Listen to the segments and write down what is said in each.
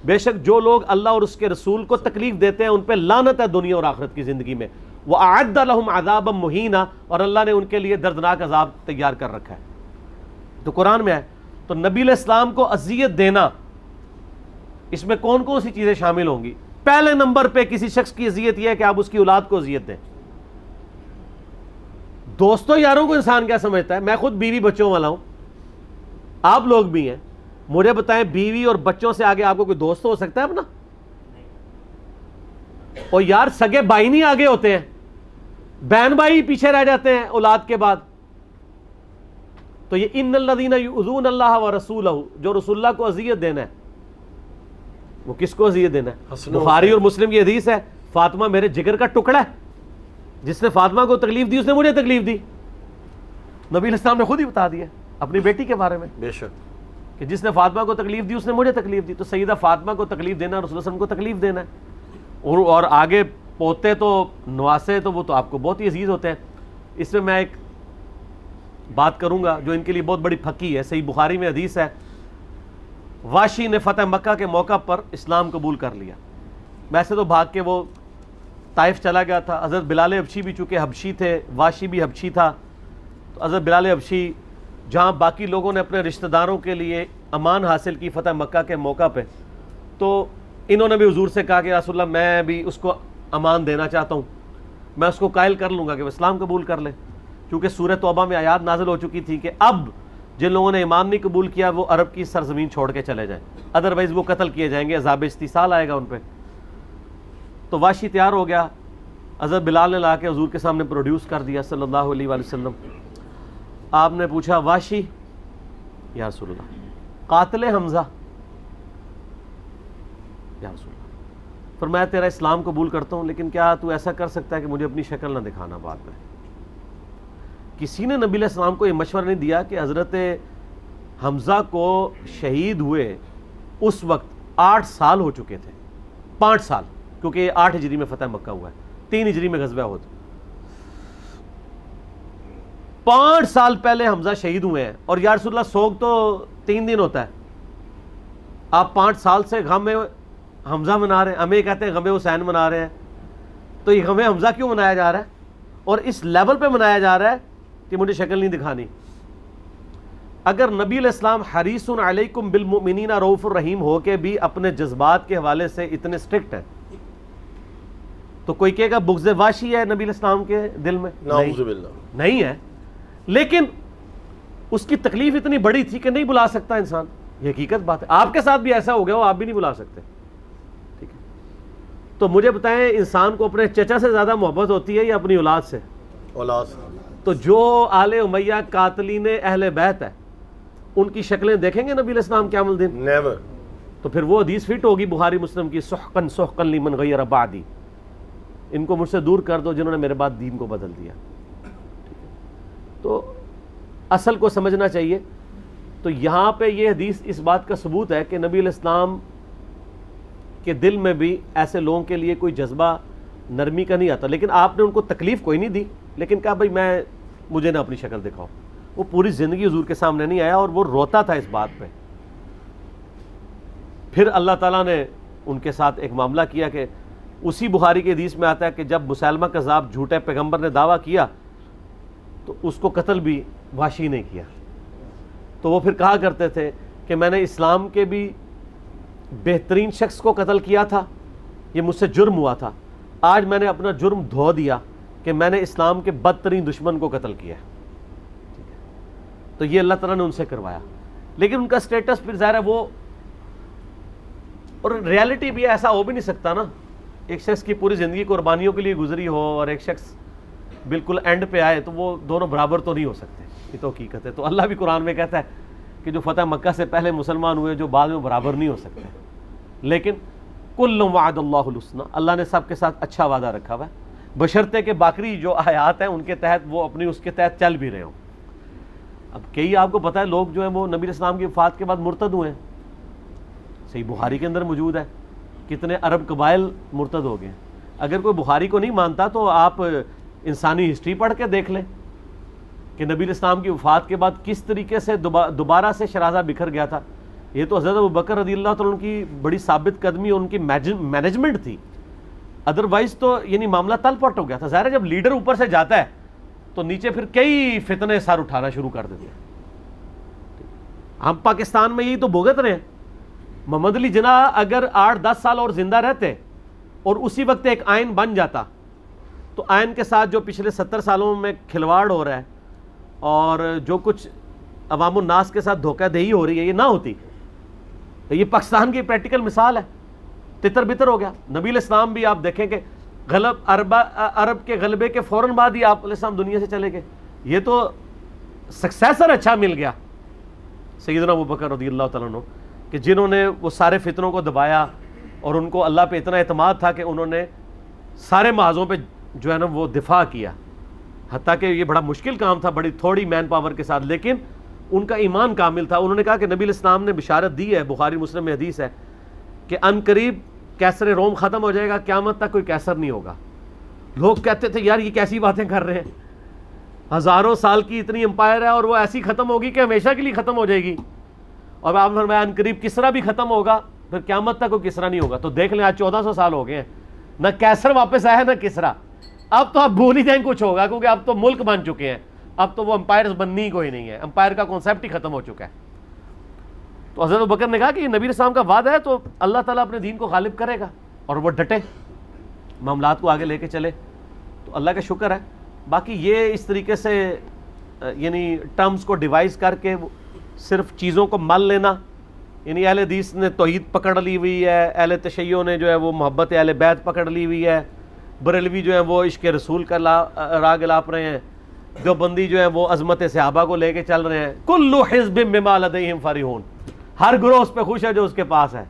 بے شک جو لوگ اللہ اور اس کے رسول کو تکلیف دیتے ہیں ان پہ لعنت ہے دنیا اور آخرت کی زندگی میں. وَأَعَدَّ لَهُمْ عَذَابًا مُهِينًا، اور اللہ نے ان کے لیے دردناک عذاب تیار کر رکھا ہے. تو قرآن میں ہے. تو نبی علیہ السلام کو اذیت دینا، اس میں کون کون سی چیزیں شامل ہوں گی؟ پہلے نمبر پہ کسی شخص کی اذیت یہ ہے کہ آپ اس کی اولاد کو اذیت دیں. دوستوں یاروں کو انسان کیا سمجھتا ہے؟ میں خود بیوی بچوں والا ہوں، آپ لوگ بھی ہیں. مجھے بتائیں بیوی اور بچوں سے آگے آپ کو کوئی دوست ہو سکتا ہے اپنا؟ اور یار سگے بھائی نہیں آگے ہوتے ہیں، بہن بھائی پیچھے رہ جاتے ہیں اولاد کے بعد. تو یہ ان الذین یؤذون اللہ ورسولہ، جو رسول اللہ کو اذیت دینا ہے، وہ کس کو اذیت دینا ہے؟ بخاری اور مسلم کی حدیث ہے، فاطمہ میرے جگر کا ٹکڑا ہے، جس نے فاطمہ کو تکلیف دی اس نے مجھے تکلیف دی. نبی علیہ السلام نے خود ہی بتا دیا اپنی بیٹی کے بارے میں بے شک کہ جس نے فاطمہ کو تکلیف دی اس نے مجھے تکلیف دی. تو سیدہ فاطمہ کو تکلیف دینا رسول اللہ علیہ وسلم کو تکلیف دینا ہے. اور آگے پوتے تو نواسے تو وہ تو آپ کو بہت ہی عزیز ہوتے ہیں. اس میں میں ایک بات کروں گا جو ان کے لیے بہت بڑی پھکی ہے. صحیح بخاری میں حدیث ہے، واشی نے فتح مکہ کے موقع پر اسلام قبول کر لیا. ویسے تو بھاگ کے وہ طائف چلا گیا تھا. حضرت بلال حبشی بھی چونکہ حبشی تھے، واشی بھی حبشی تھا، تو حضرت بلال حبشی جہاں باقی لوگوں نے اپنے رشتہ داروں کے لیے امان حاصل کی فتح مکہ کے موقع پہ، تو انہوں نے بھی حضور سے کہا کہ رسول اللہ میں بھی اس کو امان دینا چاہتا ہوں، میں اس کو قائل کر لوں گا کہ وہ اسلام قبول کر لے. کیونکہ سورہ توبہ میں آیات نازل ہو چکی تھی کہ اب جن لوگوں نے ایمان نہیں قبول کیا وہ عرب کی سرزمین چھوڑ کے چلے جائیں، ادروائز وہ قتل کیے جائیں گے، عذاب استیصال آئے گا ان پہ. تو واشی تیار ہو گیا، حضرت بلال نے لا کے حضور کے سامنے پروڈیوس کر دیا صلی اللہ علیہ وآلہ وسلم. آپ نے پوچھا واشی یا رسول اللہ قاتل حمزہ، یا رسول اللہ فرمایا تیرا اسلام قبول کرتا ہوں لیکن کیا تو ایسا کر سکتا ہے کہ مجھے اپنی شکل نہ دکھانا بعد میں. کسی نے نبی علیہ السلام کو یہ مشورہ نہیں دیا کہ حضرت حمزہ کو شہید ہوئے اس وقت 8 سال ہو چکے تھے، 5 سال، کیونکہ 8 ہجری میں فتح مکہ ہوا ہے، 3 ہجری میں غزوہ احد. 5 سال پہلے حمزہ شہید ہوئے ہیں. اور یا رسول اللہ سوگ تو 3 دن ہوتا ہے، آپ 5 سال سے غم حمزہ منا رہے ہیں. ہمیں کہتے ہیں غم حسین منا رہے ہیں، تو یہ غم حمزہ کیوں منایا جا رہا ہے اور اس لیول پہ منایا جا رہا ہے کہ مجھے شکل نہیں دکھانی؟ اگر نبی علیہ السلام حریص علیکم بالمؤمنین رؤوف الرحیم ہو کے بھی اپنے جذبات کے حوالے سے اتنے اسٹرکٹ ہیں تو کوئی کہے گا بغض واشی ہے نبی علیہ السلام کے دل میں؟ نعوذ باللہ نہیں ہے. لیکن اس کی تکلیف اتنی بڑی تھی کہ نہیں بلا سکتا انسان. یہ حقیقت بات ہے. آپ کے ساتھ بھی ایسا ہو گیا ہو، آپ بھی نہیں بلا سکتے. ٹھیک ہے، تو مجھے بتائیں انسان کو اپنے چچا سے زیادہ محبت ہوتی ہے یا اپنی اولاد سے؟ اولاد. تو جو آل امیہ قاتلین اہل بیت ہے ان کی شکلیں دیکھیں گے نبی علیہ السلام قیام الدین؟ نیور. تو پھر وہ حدیث فٹ ہوگی بخاری مسلم کی، سحقن سحقن لمن غیر بعدی، ان کو مجھ سے دور کر دو جنہوں نے میرے بعد دین کو بدل دیا. تو اصل کو سمجھنا چاہیے. تو یہاں پہ یہ حدیث اس بات کا ثبوت ہے کہ نبی علیہ السلام کے دل میں بھی ایسے لوگوں کے لیے کوئی جذبہ نرمی کا نہیں آتا. لیکن آپ نے ان کو تکلیف کوئی نہیں دی، لیکن کہا بھائی مجھے نہ اپنی شکل دکھاؤ. وہ پوری زندگی حضور کے سامنے نہیں آیا اور وہ روتا تھا اس بات پہ. پھر اللہ تعالیٰ نے ان کے ساتھ ایک معاملہ کیا کہ اسی بخاری کے حدیث میں آتا ہے کہ جب مسیلمہ کذاب جھوٹے پیغمبر نے دعویٰ کیا تو اس کو قتل بھی واشی نے کیا. تو وہ پھر کہا کرتے تھے کہ میں نے اسلام کے بھی بہترین شخص کو قتل کیا تھا، یہ مجھ سے جرم ہوا تھا، آج میں نے اپنا جرم دھو دیا کہ میں نے اسلام کے بدترین دشمن کو قتل کیا. تو یہ اللہ تعالیٰ نے ان سے کروایا. لیکن ان کا سٹیٹس پھر ظاہر ہے وہ، اور ریالٹی بھی ایسا ہو بھی نہیں سکتا نا، ایک شخص کی پوری زندگی قربانیوں کے لیے گزری ہو اور ایک شخص بالکل اینڈ پہ آئے تو وہ دونوں برابر تو نہیں ہو سکتے. یہ تو حقیقت ہے. تو اللہ بھی قرآن میں کہتا ہے کہ جو فتح مکہ سے پہلے مسلمان ہوئے جو بعد میں برابر نہیں ہو سکتے. لیکن کل وعد اللہ الحسنی، اللہ نے سب کے ساتھ اچھا وعدہ رکھا ہوا ہے، بشرطے کہ باقی جو آیات ہیں ان کے تحت وہ اپنی اس کے تحت چل بھی رہے ہوں. اب کئی آپ کو پتہ ہے لوگ جو ہیں وہ نبی علیہ السلام کی وفات کے بعد مرتد ہوئے ہیں. صحیح بخاری کے اندر موجود ہے کتنے عرب قبائل مرتد ہو گئے. اگر کوئی بخاری کو نہیں مانتا تو آپ انسانی ہسٹری پڑھ کے دیکھ لیں کہ نبی علیہ السلام کی وفات کے بعد کس طریقے سے دوبارہ سے شرازہ بکھر گیا تھا. یہ تو حضرت ابوبکر رضی اللہ تعالیٰ عنہ کی بڑی ثابت قدمی اور ان کی مینجمنٹ تھی، ادروائز تو یعنی معاملہ تل پٹ ہو گیا تھا۔ ظاہر ہے جب لیڈر اوپر سے جاتا ہے تو نیچے پھر کئی فتنے سر اٹھانا شروع کر دیتے ہیں۔ ہم پاکستان میں یہی تو بھگت رہے ہیں۔ محمد علی جناح اگر 8-10 سال اور زندہ رہتے اور اسی وقت ایک آئین بن جاتا تو آئین کے ساتھ جو پچھلے 70 سالوں میں کھلواڑ ہو رہا ہے اور جو کچھ عوام الناس کے ساتھ دھوکہ دہی ہو رہی ہے یہ نہ ہوتی۔ یہ پاکستان کی پریکٹیکل مثال ہے، تتر بتر ہو گیا۔ نبی علیہ السلام بھی آپ دیکھیں کہ عرب کے غلبے کے فوراً بعد ہی آپ علیہ السلام دنیا سے چلے گئے۔ یہ تو سکسیسر اچھا مل گیا سیدنا ابوبکر رضی اللہ تعالیٰ عنہ، کہ جنہوں نے وہ سارے فتنوں کو دبایا اور ان کو اللہ پہ اتنا اعتماد تھا کہ انہوں نے سارے محاذوں پہ جو ہے نا وہ دفاع کیا، حتیٰ کہ یہ بڑا مشکل کام تھا بڑی تھوڑی مین پاور کے ساتھ، لیکن ان کا ایمان کامل تھا۔ انہوں نے کہا کہ نبی علیہ السلام نے بشارت دی ہے، بخاری مسلم میں حدیث ہے کہ ان قریب کیسر روم ختم ہو جائے گا، قیامت تک کوئی کیسر نہیں ہوگا۔ لوگ کہتے تھے یار یہ کیسی باتیں کر رہے ہیں، ہزاروں سال کی اتنی امپائر ہے اور وہ ایسی ختم ہوگی کہ ہمیشہ کے لیے ختم ہو جائے گی، اور آپ نے فرمایا ان قریب کسرا بھی ختم ہوگا، پھر قیامت تک کوئی کسرا نہیں ہوگا۔ تو دیکھ لیں آج 1400 سال ہو گئے ہیں، نہ کیسر واپس آیا نہ کسرا۔ اب تو آپ بھول ہی جائیں کچھ ہوگا، کیونکہ اب تو ملک بن چکے ہیں، اب تو وہ امپائرز بننی کوئی نہیں ہے، امپائر کا کانسیپٹ ہی ختم ہو چکا ہے۔ تو حضرت ابوبکر نے کہا کہ یہ نبی علیہ السلام کا وعدہ ہے تو اللہ تعالیٰ اپنے دین کو غالب کرے گا، اور وہ ڈٹے معاملات کو آگے لے کے چلے، تو اللہ کا شکر ہے۔ باقی یہ اس طریقے سے یعنی ٹرمز کو ڈیوائز کر کے صرف چیزوں کو مل لینا، یعنی اہل حدیث نے توحید پکڑ لی ہوئی ہے، اہل تشیع نے جو ہے وہ محبت اہل بیت پکڑ لی ہوئی ہے، بریلوی جو ہے وہ عشق رسول کا راگ الاپ رہے ہیں، دیوبندی جو ہے وہ عظمت صحابہ کو لے کے چل رہے ہیں۔ کل حزب بما لدیہم فرحون، ہر گروہ اس پہ خوش ہے جو اس کے پاس ہے۔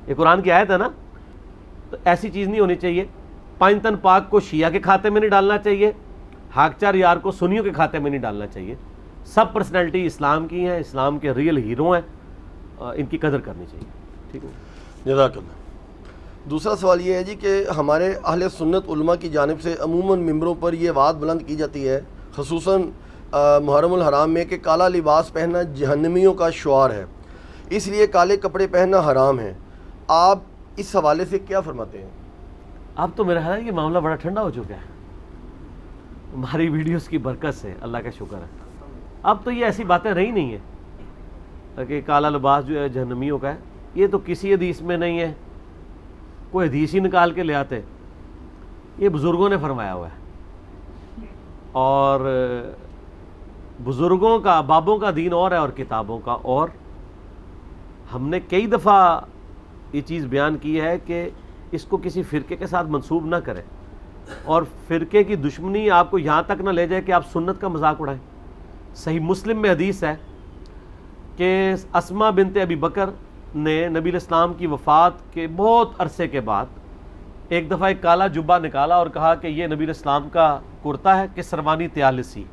یہ قرآن کی آیت ہے نا، تو ایسی چیز نہیں ہونی چاہیے۔ پائنتن پاک کو شیعہ کے کھاتے میں نہیں ڈالنا چاہیے، ہاکچار یار کو سنیوں کے کھاتے میں نہیں ڈالنا چاہیے۔ سب پرسنالٹی اسلام کی ہیں، اسلام کے ریئل ہیرو ہیں، ان کی قدر کرنی چاہیے۔ ٹھیک ہے، جزاک اللہ۔ دوسرا سوال یہ ہے جی کہ ہمارے اہل سنت علماء کی جانب سے عموماً ممبروں پر یہ بات بلند کی جاتی ہے، خصوصاً محرم الحرام میں، کہ کالا لباس پہننا جہنمیوں کا شعار ہے، اس لیے کالے کپڑے پہننا حرام ہے۔ آپ اس حوالے سے کیا فرماتے ہیں؟ اب تو میرا خیال ہے کہ معاملہ بڑا ٹھنڈا ہو چکا ہے ہماری ویڈیوز کی برکت سے، اللہ کا شکر ہے۔ اب تو یہ ایسی باتیں رہی نہیں ہیں کہ کالا لباس جو ہے جہنمیوں کا ہے، یہ تو کسی حدیث میں نہیں ہے، کوئی حدیث ہی نکال کے لے آتے، یہ بزرگوں نے فرمایا ہوا ہے، اور بزرگوں کا بابوں کا دین اور ہے اور کتابوں کا اور۔ ہم نے کئی دفعہ یہ چیز بیان کی ہے کہ اس کو کسی فرقے کے ساتھ منسوب نہ کریں، اور فرقے کی دشمنی آپ کو یہاں تک نہ لے جائے کہ آپ سنت کا مذاق اڑائیں۔ صحیح مسلم میں حدیث ہے کہ اسما بنت ابی بکر نے نبی علیہ السلام کی وفات کے بہت عرصے کے بعد ایک دفعہ ایک کالا جبہ نکالا اور کہا کہ یہ نبی علیہ السلام کا کرتا ہے، کسروانی طیالسی،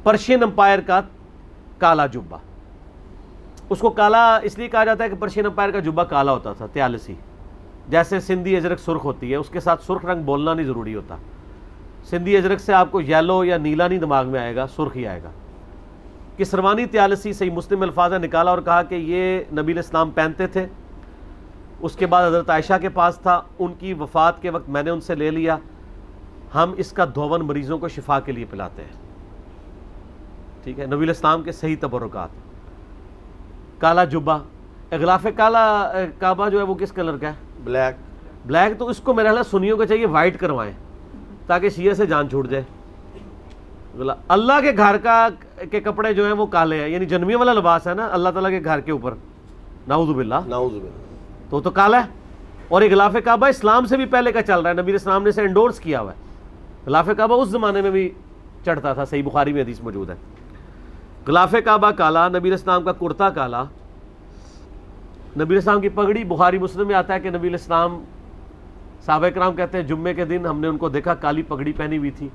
پرشین امپائر کا کالا جبہ۔ اس کو کالا اس لیے کہا جاتا ہے کہ پرشین امپائر کا جبہ کالا ہوتا تھا، طیالسی، جیسے سندھی اجرک سرخ ہوتی ہے، اس کے ساتھ سرخ رنگ بولنا نہیں ضروری ہوتا۔ سندھی اجرک سے آپ کو یلو یا نیلا نہیں دماغ میں آئے گا، سرخ ہی آئے گا۔ کسروانی طیالسی صحیح مسلم الفاظ نکالا اور کہا کہ یہ نبی علیہ السلام پہنتے تھے، اس کے بعد حضرت عائشہ کے پاس تھا، ان کی وفات کے وقت میں نے ان سے لے لیا، ہم اس کا دھون مریضوں کو شفا کے لیے پلاتے ہیں۔ ٹھیک ہے، نبی علیہ السلام کے صحیح تبرکات۔ کالا جبہ، اغلاف کالا کعبہ جو ہے وہ کس کلر کا ہے؟ بلیک۔ بلیک، تو اس کو میرا خیال سنیوں کو چاہیے وائٹ کروائیں تاکہ شیعہ سے جان چھوٹ جائے۔ اللہ کے گھر کے کپڑے جو ہیں وہ کالے ہیں، یعنی جنمیوں والا لباس ہے نا اللہ تعالیٰ کے گھر کے اوپر، نعوذ باللہ، نعوذ باللہ، تو کالا ہے۔ اور غلاف کعبہ اسلام سے بھی پہلے کا چل رہا ہے، نبی علیہ السلام نے اسے انڈورس کیا ہوا ہے۔ غلاف کعبہ اس زمانے میں بھی چڑھتا تھا، صحیح بخاری میں حدیث موجود ہے۔ غلاف کعبہ کالا، نبی علیہ السلام کا کرتا کالا، نبی علیہ السلام کی پگڑی، بخاری مسلم میں آتا ہے کہ نبی علیہ السلام، صحابہ کرام کہتے ہیں جمعے کے دن ہم نے ان کو دیکھا کالی پگڑی پہنی ہوئی تھی،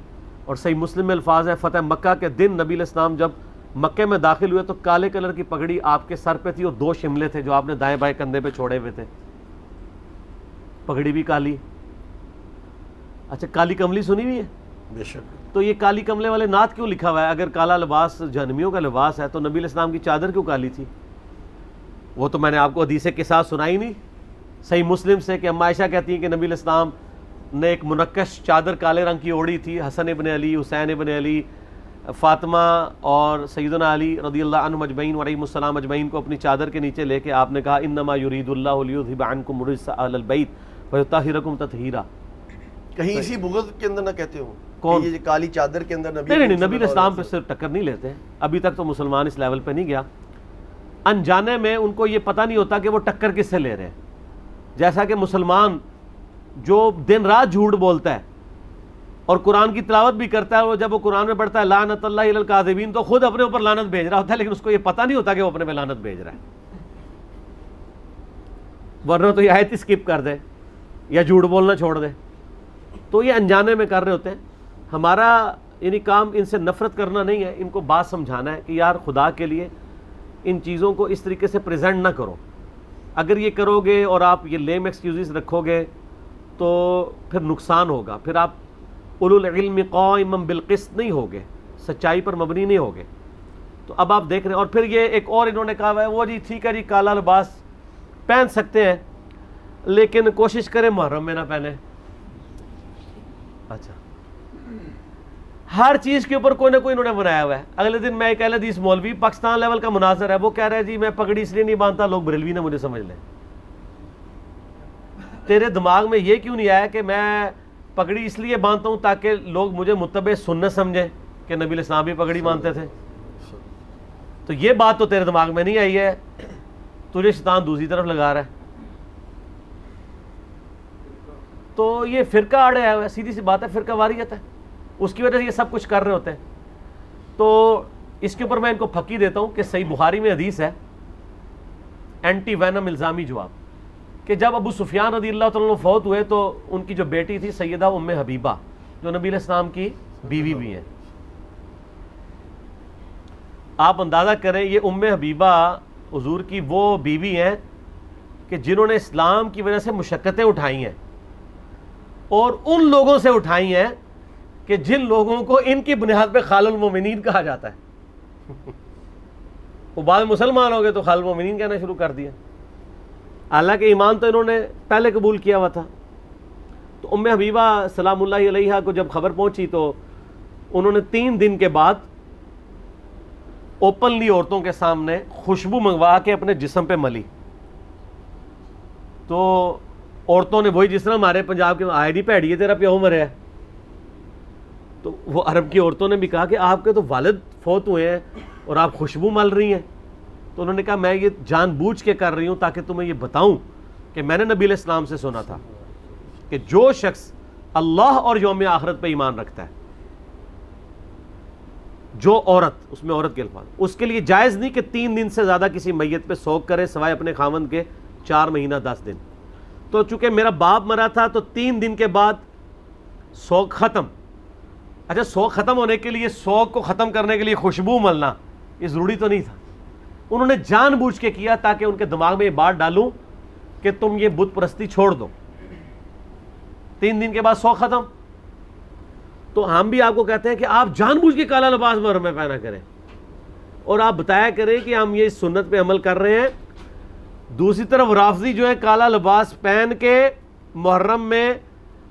اور صحیح مسلم میں الفاظ ہے فتح مکہ کے دن نبی علیہ السلام جب مکے میں داخل ہوئے تو کالے کلر کی پگڑی آپ کے سر پہ تھی اور 2 شملے تھے جو آپ نے دائیں بائیں کندھے پہ چھوڑے ہوئے تھے، پگڑی بھی کالی۔ اچھا، کالی کملی سنی ہوئی ہے؟ بے شک۔ تو یہ کالی کملے والے نعت کیوں لکھا ہوا ہے؟ اگر کالا لباس جہنمیوں کا لباس ہے تو نبی علیہ السلام کی چادر کیوں کالی تھی؟ وہ تو میں نے آپ کو حدیث کے ساتھ سنائی نہیں صحیح مسلم سے کہ اما عائشہ کہتی ہیں کہ نبی علیہ السلام نے ایک منقش چادر کالے رنگ کی اوڑھی تھی، حسن ابن علی، حسین ابن علی، فاطمہ اور سیدنا علی رضی اللہ عنہم اجمعین وعلیہم السلام اجمعین کو اپنی چادر کے نیچے لے کے آپ نے کہا انما یرید اللہ لیذھب عنکم الرجس اہل البیت ویطہرکم تطہیرا. کہیں اسی بغض کے اندر نہ کہتے ہو کون؟ کہ یہ کالی چادر کے اندر نہیں نبی علیہ السلام پہ صرف ٹکر نہیں لیتے، ابھی تک تو مسلمان اس لیول پہ نہیں گیا. انجانے میں ان کو یہ پتہ نہیں ہوتا کہ وہ ٹکر کس سے لے رہے ہیں. جیسا کہ مسلمان جو دن رات جھوٹ بولتا ہے اور قرآن کی تلاوت بھی کرتا ہے، اور جب وہ قرآن میں پڑھتا ہے لعنت اللہ علی الکاذبین تو خود اپنے اوپر لعنت بھیج رہا ہوتا ہے، لیکن اس کو یہ پتہ نہیں ہوتا کہ وہ اپنے پہ لعنت بھیج رہا ہے. ورنہ تو یہ آیت اسکپ کر دے یا جھوٹ بولنا چھوڑ دے. تو یہ انجانے میں کر رہے ہوتے ہیں. ہمارا یعنی کام ان سے نفرت کرنا نہیں ہے، ان کو بات سمجھانا ہے کہ یار خدا کے لیے ان چیزوں کو اس طریقے سے پریزنٹ نہ کرو. اگر یہ کرو گے اور آپ یہ لیم ایکسکیوزز رکھو گے تو پھر نقصان ہوگا، پھر آپ اولو العلم قائما بالقسط نہیں ہوگے، سچائی پر مبنی نہیں ہوگے. تو اب آپ دیکھ رہے ہیں. اور پھر یہ ایک اور انہوں نے کہا ہے وہ جی ٹھیک ہے جی کالا لباس پہن سکتے ہیں لیکن کوشش کریں محرم میں نہ پہنے. اچھا ہر چیز کے اوپر کوئی نہ کوئی انہوں نے بنایا ہوا ہے. اگلے دن میں ایک اہل حدیث مولوی پاکستان لیول کا مناظر ہے، وہ کہہ رہا ہے جی میں پگڑی اس لیے نہیں باندھتا لوگ بریلوی نہ مجھے سمجھ لیں. تیرے دماغ میں یہ کیوں نہیں آیا کہ میں پگڑی اس لیے باندھتا ہوں تاکہ لوگ مجھے متبع سنت سمجھیں کہ نبی علیہ السلام بھی پگڑی باندھتے تھے؟ تو یہ بات تو تیرے دماغ میں نہیں آئی ہے، تجھے شیطان دوسری طرف لگا رہا ہے. تو یہ فرقہ آڑے ہے، سیدھی سی بات ہے، فرقہ واریت ہے، اس کی وجہ سے یہ سب کچھ کر رہے ہوتے ہیں. تو اس کے اوپر میں ان کو پھکی دیتا ہوں کہ صحیح بخاری میں حدیث ہے اینٹی وینم الزامی جواب، کہ جب ابو سفیان رضی اللہ تعالیٰ عنہ فوت ہوئے تو ان کی جو بیٹی تھی سیدہ ام حبیبہ جو نبی علیہ السلام کی بیوی بھی ہیں. آپ اندازہ کریں یہ ام حبیبہ حضور کی وہ بیوی ہیں کہ جنہوں نے اسلام کی وجہ سے مشقتیں اٹھائی ہیں، اور ان لوگوں سے اٹھائی ہیں کہ جن لوگوں کو ان کی بنیاد پہ خال المومنین کہا جاتا ہے. وہ بعد مسلمان ہو گئے تو خال المومنین کہنا شروع کر دیا، حالانکہ ایمان تو انہوں نے پہلے قبول کیا ہوا تھا. تو ام حبیبہ سلام اللہ علیہا کو جب خبر پہنچی تو انہوں نے 3 دن کے بعد اوپنلی عورتوں کے سامنے خوشبو منگوا کے اپنے جسم پہ ملی. تو عورتوں نے وہی جس طرح ہمارے پنجاب کے آئے نہیں پیڑی ہے تیرا پیو مریا ہے، تو وہ عرب کی عورتوں نے بھی کہا کہ آپ کے تو والد فوت ہوئے ہیں اور آپ خوشبو مل رہی ہیں. تو انہوں نے کہا میں یہ جان بوجھ کے کر رہی ہوں تاکہ تمہیں یہ بتاؤں کہ میں نے نبی علیہ السلام سے سنا تھا کہ جو شخص اللہ اور یوم آخرت پہ ایمان رکھتا ہے، جو عورت، اس میں عورت کے الفاظ، اس کے لیے جائز نہیں کہ 3 دن سے زیادہ کسی میت پہ سوگ کرے سوائے اپنے خاوند کے 4 مہینہ 10 دن. تو چونکہ میرا باپ مرا تھا تو 3 دن کے بعد سوگ ختم. اچھا سوگ ختم ہونے کے لیے، سوگ کو ختم کرنے کے لیے خوشبو ملنا یہ ضروری تو نہیں تھا. انہوں نے جان بوجھ کے کیا تاکہ ان کے دماغ میں یہ بات ڈالوں کہ تم یہ بت پرستی چھوڑ دو. 3 دن کے بعد سوگ ختم. تو ہم بھی آپ کو کہتے ہیں کہ آپ جان بوجھ کے کالا لباس محرم میں پہنا کریں اور آپ بتایا کریں کہ ہم یہ سنت پہ عمل کر رہے ہیں. دوسری طرف رافضی جو ہے کالا لباس پہن کے محرم میں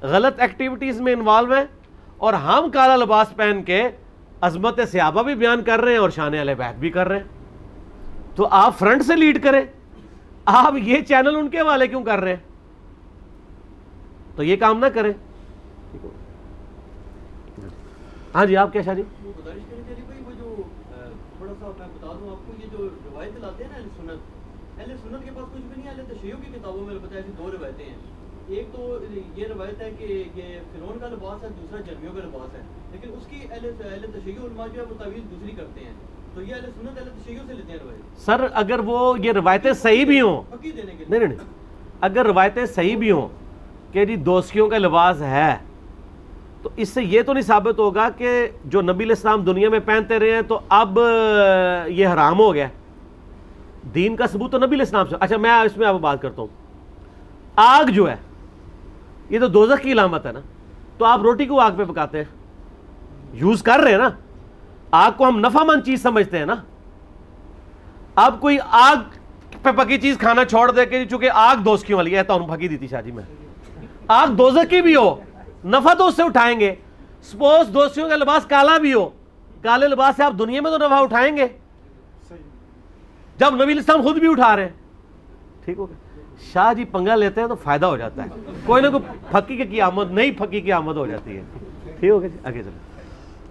غلط ایکٹیویٹیز میں انوالو ہیں، اور ہم کالا لباس پہن کے عظمت صحابہ بھی بیان کر رہے ہیں اور شان اہل بیت بھی کر رہے ہیں. تو آپ فرنٹ سے لیڈ کریں، آپ یہ چینل ان کے حوالے کیوں کر رہے ہیں؟ تو یہ کام نہ کریں. ہاں جی آپ کیا شاہ جی؟ وہ گزارش کریں کہ بھائی وہ جو تھوڑا سا میں بتا دوں آپ کو، یہ جو روایتیں لاتے ہیں نا اہل سنت کے پاس کچھ بھی نہیں. اہل تشیع کی کتابوں میں البتہ ایسی 2 روایتیں ہیں. ایک تو یہ روایت ہے کہ یہ فرعون کا لباس ہے، دوسرا جرمیوں کا لباس ہے، لیکن اس کی اہل تشیع علماء جو ہے وہ تعویل دوسری کرتے ہیں. تو یہ اہل سنت اہل تشیع سے لیتے ہیں روایت. سر اگر وہ یہ روایتیں صحیح بھی ہوں، پکی دینے کے لیے نہیں اگر روایتیں صحیح بھی ہوں کہ جی دوسیوں کا لباس ہے، تو اس سے یہ تو نہیں ثابت ہوگا کہ جو نبی علیہ السلام دنیا میں پہنتے رہے ہیں تو اب یہ حرام ہو گیا. دین کا ثبوت تو نبی علیہ السلام سے. اچھا میں اس میں آپ بات کرتا ہوں، آگ جو ہے یہ تو دوزخ کی علامت ہے نا. تو آپ روٹی کو آگ پہ پکاتے ہیں، یوز کر رہے ہیں نا، آگ کو ہم نفع مند چیز سمجھتے ہیں نا. اب کوئی آگ پہ پکی چیز کھانا چھوڑ دے کہ چونکہ آگ دوزخی والی ہے تو پھکی دیتی شاہ جی میں آگ دوزخ کی بھی ہو نفع تو اس سے اٹھائیں گے. سپوز دوستیوں کا لباس کالا بھی ہو, کالے لباس سے آپ دنیا میں تو نفع اٹھائیں گے جب نبی الاسلام خود بھی اٹھا رہے ہیں. ٹھیک ہو گیا. شاہ جی پنگا لیتے ہیں تو فائدہ ہو جاتا ہے, کوئی نہ کوئی پھکی کی آمد نئی پھکی کی آمد ہو جاتی ہے. ٹھیک ہو گیا جی, آگے چلیں.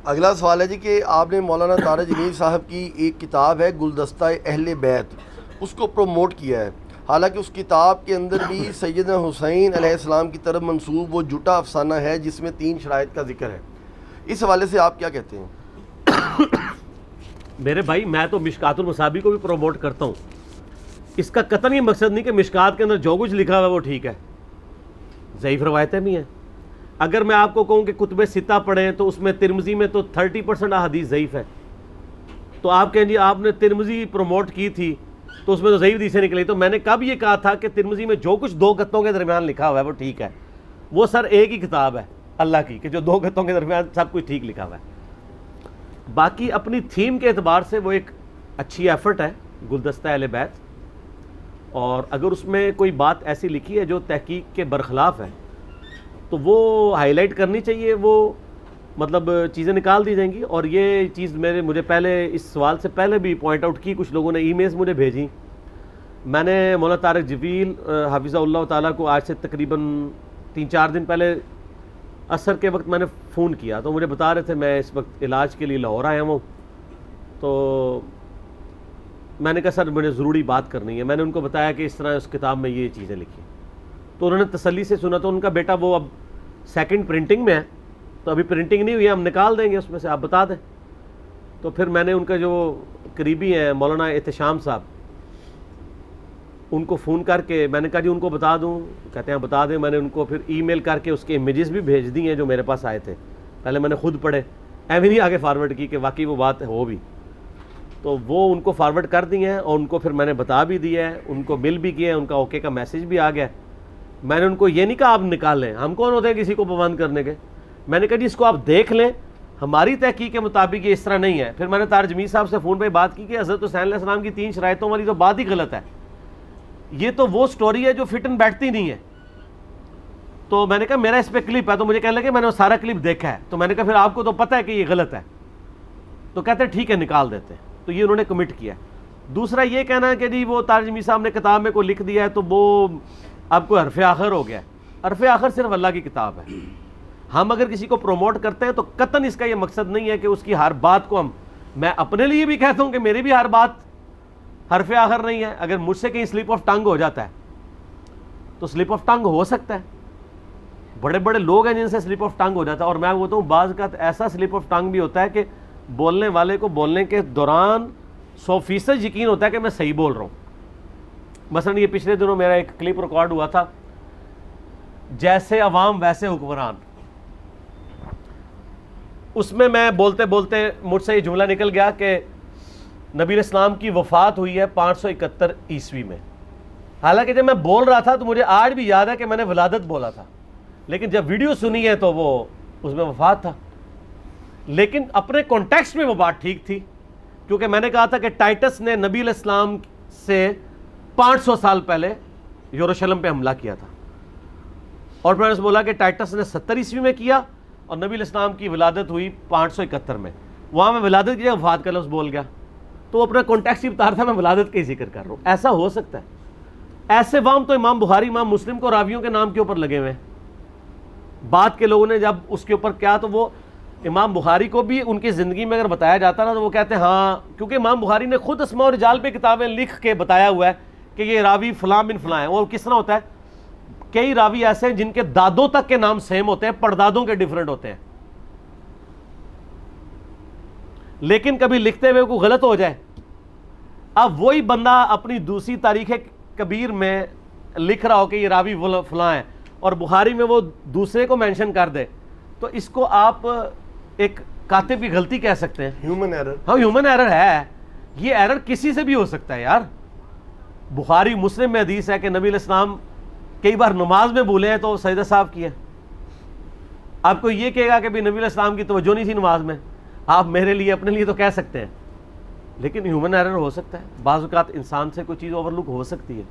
اگلا سوال ہے جی کہ آپ نے مولانا طارق جمیل صاحب کی ایک کتاب ہے گلدستہ اہل بیت, اس کو پروموٹ کیا ہے, حالانکہ اس کتاب کے اندر بھی سیدنا حسین علیہ السلام کی طرف منسوب وہ جھوٹا افسانہ ہے جس میں 3 شرائط کا ذکر ہے. اس حوالے سے آپ کیا کہتے ہیں؟ میرے بھائی میں تو مشکات المصابیح کو بھی پروموٹ کرتا ہوں. اس کا قطعاً یہ مقصد نہیں کہ مشکات کے اندر جو کچھ لکھا ہوا ہے وہ ٹھیک ہے, ضعیف روایتیں بھی ہیں. اگر میں آپ کو کہوں کہ کتب ستہ پڑھیں تو اس میں ترمذی میں تو 30% احادیث ضعیف ہے, تو آپ کہیں جی آپ نے ترمذی پروموٹ کی تھی تو اس میں تو ضعیف حدیثیں نکلی. تو میں نے کب یہ کہا تھا کہ ترمذی میں جو کچھ 2 گتوں کے درمیان لکھا ہوا ہے وہ ٹھیک ہے. وہ سر ایک ہی کتاب ہے اللہ کی کہ جو 2 گتوں کے درمیان سب کچھ ٹھیک لکھا ہوا ہے. باقی اپنی تھیم کے اعتبار سے وہ ایک اچھی ایفرٹ ہے گلدستہ اہل بیت, اور اگر اس میں کوئی بات ایسی لکھی ہے جو تحقیق کے برخلاف ہے تو وہ ہائی لائٹ کرنی چاہیے, وہ مطلب چیزیں نکال دی جائیں گی. اور یہ چیز مجھے پہلے اس سوال سے پہلے بھی پوائنٹ آؤٹ کی, کچھ لوگوں نے ای میلز مجھے بھیجی. میں نے مولانا طارق جمیل حافظہ اللہ تعالیٰ کو آج سے تقریباً 3-4 دن پہلے عصر کے وقت میں نے فون کیا, تو مجھے بتا رہے تھے میں اس وقت علاج کے لیے لاہور آیا ہوں. تو میں نے کہا سر مجھے ضروری بات کرنی ہے. میں نے ان کو بتایا کہ اس طرح اس کتاب میں یہ چیزیں لکھی, تو انہوں نے تسلی سے سنا. تو ان کا بیٹا وہ اب 2nd پرنٹنگ میں ہے, تو ابھی پرنٹنگ نہیں ہوئی ہے, ہم نکال دیں گے اس میں سے, آپ بتا دیں. تو پھر میں نے ان کا جو قریبی ہیں مولانا احتشام صاحب, ان کو فون کر کے میں نے کہا جی ان کو بتا دوں, کہتے ہیں بتا دیں. میں نے ان کو پھر ای میل کر کے اس کے امیجز بھی بھیج دی ہیں جو میرے پاس آئے تھے. پہلے میں نے خود پڑھے, ایویں نہیں آگے فارورڈ کی کہ واقعی وہ بات ہو بھی, تو وہ ان کو فارورڈ کر دی ہیں اور ان کو پھر میں نے بتا بھی دیا ہے, ان کو مل بھی کیا ہے, ان کا اوکے کا میسج بھی آ گیا. میں نے ان کو یہ نہیں کہا آپ نکال لیں, ہم کون ہوتے ہیں کسی کو پابند کرنے کے. میں نے کہا جی اس کو آپ دیکھ لیں, ہماری تحقیق کے مطابق یہ اس طرح نہیں ہے. پھر میں نے طارق جمیل صاحب سے فون پہ بات کی کہ حضرت حسین علیہ السلام کی 3 شرائطوں والی تو بات ہی غلط ہے, یہ تو وہ سٹوری ہے جو فٹن بیٹھتی نہیں ہے. تو میں نے کہا میرا اس پہ کلپ ہے, تو مجھے کہنے لگے میں نے وہ سارا کلپ دیکھا ہے. تو میں نے کہا پھر آپ کو تو پتہ ہے کہ یہ غلط ہے, تو کہتے ہیں ٹھیک ہے نکال دیتے ہیں. تو یہ انہوں نے کمٹ کیا. دوسرا یہ کہنا ہے کہ جی وہ طارق جمیل صاحب نے کتاب میں کوئی لکھ دیا ہے تو وہ اب کوئی حرف آخر ہو گیا ہے. حرف آخر صرف اللہ کی کتاب ہے. ہم اگر کسی کو پروموٹ کرتے ہیں تو قطعاً اس کا یہ مقصد نہیں ہے کہ اس کی ہر بات کو میں اپنے لیے بھی کہتا ہوں کہ میری بھی ہر بات حرف آخر نہیں ہے. اگر مجھ سے کہیں سلپ آف ٹنگ ہو جاتا ہے تو سلپ آف ٹنگ ہو سکتا ہے, بڑے بڑے لوگ ہیں جن سے سلپ آف ٹنگ ہو جاتا ہے. اور میں بولتا ہوں بعض کا ایسا سلپ آف ٹنگ بھی ہوتا ہے کہ بولنے والے کو بولنے کے دوران 100% یقین ہوتا ہے کہ میں صحیح بول رہا ہوں. مثلا یہ پچھلے دنوں میرا ایک کلپ ریکارڈ ہوا تھا, جیسے عوام ویسے حکمران. اس میں بولتے بولتے مجھ سے یہ جملہ نکل گیا کہ نبی علیہ السلام کی وفات ہوئی ہے 571 عیسوی میں. حالانکہ جب میں بول رہا تھا تو مجھے آج بھی یاد ہے کہ میں نے ولادت بولا تھا, لیکن جب ویڈیو سنی ہے تو وہ اس میں وفات تھا. لیکن اپنے کانٹیکسٹ میں وہ بات ٹھیک تھی, کیونکہ میں نے کہا تھا کہ ٹائٹس نے نبی علیہ السلام سے 500 سال پہلے یروشلم پہ حملہ کیا تھا. اور میں نے بولا کہ ٹائٹس نے 70 عیسوی میں کیا اور نبی علیہ السلام کی ولادت ہوئی 571 میں. وہاں میں ولادت کی جگہ وفات کا لفظ بول گیا, تو وہ اپنا کانٹیکسٹ ہی بتا رہا تھا, میں ولادت کا ہی ذکر کر رہا ہوں. ایسا ہو سکتا ہے. ایسے وام تو امام بخاری امام مسلم کو راویوں کے نام کے اوپر لگے ہوئے ہیں. بعد کے لوگوں نے جب اس کے اوپر کیا تو وہ امام بخاری کو بھی ان کی زندگی میں اگر بتایا جاتا نا تو وہ کہتے ہیں ہاں, کیونکہ امام بخاری نے خود اسماء و رجال پہ کتابیں لکھ کے بتایا ہوا ہے کہ یہ راوی فلاں بن فلاں ہے. اور کس طرح ہوتا ہے, کئی راوی ایسے ہیں جن کے دادوں تک کے نام سیم ہوتے ہیں, پردادوں کے ڈیفرنٹ ہوتے ہیں. لیکن کبھی لکھتے ہوئے کوئی غلط ہو جائے, اب وہی بندہ اپنی دوسری تاریخ کبیر میں لکھ رہا ہو کہ یہ راوی فلاں ہے اور بخاری میں وہ دوسرے کو مینشن کر دے, تو اس کو آپ ایک کاتب کی غلطی کہہ سکتے ہیں. Human error. ہاں ہیومن ایرر ہے. یہ ایرر کسی سے بھی ہو سکتا ہے یار. بخاری مسلم میں حدیث ہے کہ نبی علیہ السلام کئی بار نماز میں بھولے ہیں تو سجدہ صاحب کیے. آپ کو یہ کہے گا کہ بھی نبی علیہ السلام کی توجہ نہیں تھی نماز میں, آپ میرے لیے اپنے لیے تو کہہ سکتے ہیں. لیکن ہیومن ایرر ہو سکتا ہے، بعض اوقات انسان سے کوئی چیز اوور لک ہو سکتی ہے،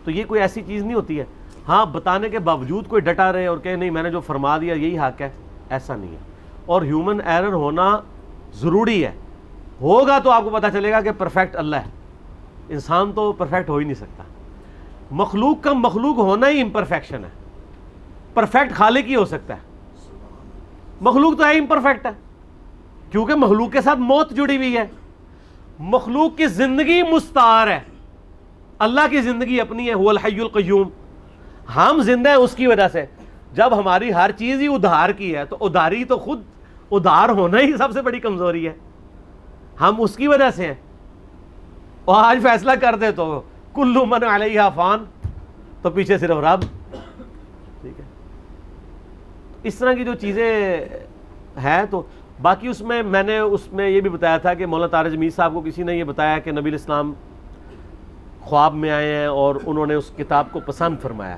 تو یہ کوئی ایسی چیز نہیں ہوتی ہے ہاں بتانے کے باوجود کوئی ڈٹا رہے اور کہ نہیں میں نے جو فرما دیا یہی حق ہے، ایسا نہیں ہے. اور ہیومن ایرر ہونا ضروری ہے، ہوگا تو آپ کو پتہ چلے گا کہ پرفیکٹ اللہ ہے، انسان تو پرفیکٹ ہو ہی نہیں سکتا. مخلوق کا مخلوق ہونا ہی امپرفیکشن ہے، پرفیکٹ خالق ہی ہو سکتا ہے، مخلوق تو ہے امپرفیکٹ ہے کیونکہ مخلوق کے ساتھ موت جڑی ہوئی ہے، مخلوق کی زندگی مستعار ہے، اللہ کی زندگی اپنی ہے، هو الحی القیوم. ہم زندہ ہیں اس کی وجہ سے. جب ہماری ہر چیز ہی ادھار کی ہے تو ادھاری تو خود ادھار ہونا ہی سب سے بڑی کمزوری ہے، ہم اس کی وجہ سے ہیں. اور آج فیصلہ کر دے تو کل من علیہا فان، تو پیچھے صرف رب. ٹھیک ہے، اس طرح کی جو چیزیں ہیں. تو باقی اس میں یہ بھی بتایا تھا کہ مولانا طارق جمیل صاحب کو کسی نے یہ بتایا کہ نبی الاسلام خواب میں آئے ہیں اور انہوں نے اس کتاب کو پسند فرمایا.